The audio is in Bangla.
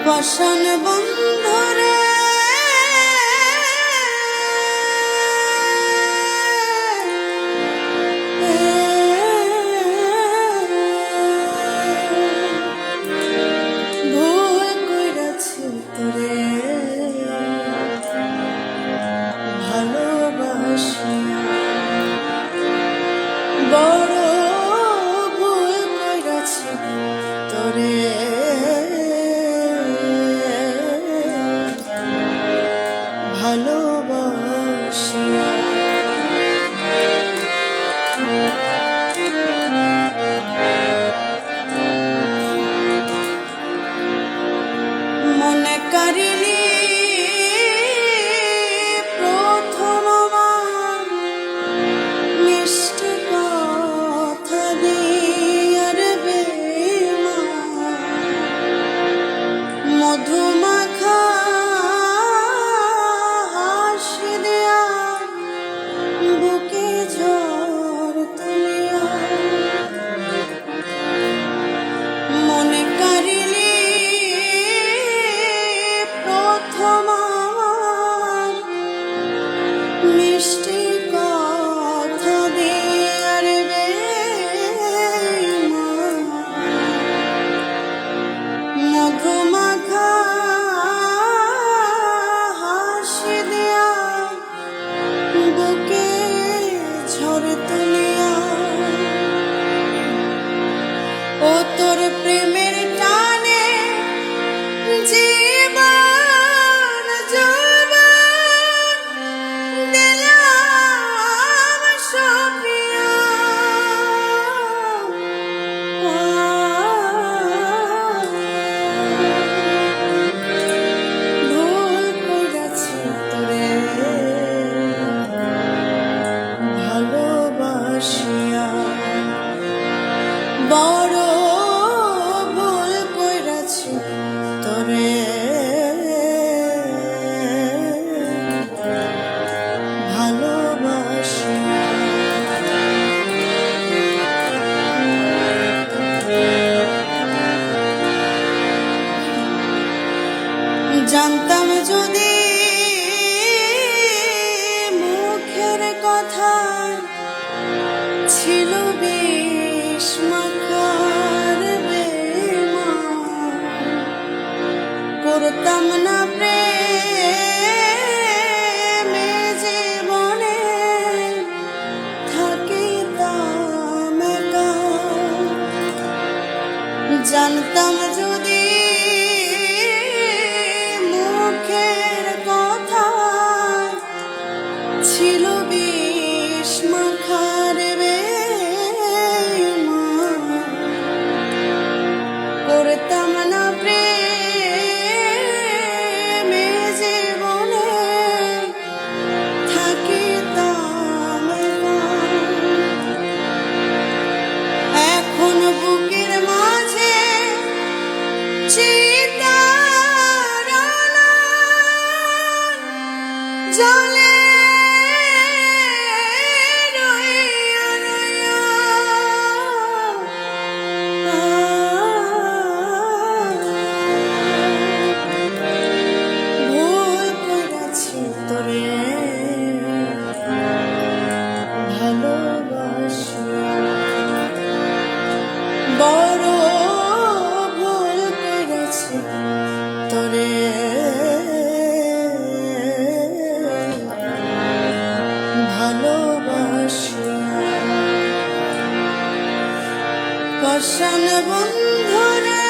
পাষাণ বন্ধুরে ভুল কইরাছি তোরে ভালোবাসিয়া, বড় ভুল কইরাছি তোরে ভালোবাসিয়া। মনে কারিনি প্রথম আমার মিষ্টি কথা দিয়ার বেমা, মধুমাখা হাসি দেয়া বুকে ঝড় তুলিয়া। মনে কারিনি প্রথম আমার মিষ্টি কথা দিয়ার বেমা, মধুমাখা হাসি দেয়া বুকে ঝড় তুলিয়া। ও তোর প্রেমের টানে জীবন যৌবন দিলাম সপিয়া। ভুল কইরাছি তোরে ভালোবাসিয়া, বড় ভুল কইরাছি তোরে ভালোবাসিয়া। জানতাম যদি মুখের কথা ছিল বিষ মাখার বেমা, করতাম না প্রেমে জীবনে থাকিতাম একা। জানতাম যদি মুখের কথা ছিল বিষ মাখার বেমা, করতাম না প্রেমে জীবনে থাকিতাম একা। এখন বুকের মাঝে চিতার আলোয় জ্বলে রইয়া রইয়া। ভুল কইরাছি তোরে ভালোবাসিয়া, বড় ভুল কইরাছি তোরে ভালোবাসিয়া। পাষাণ বন্ধুরে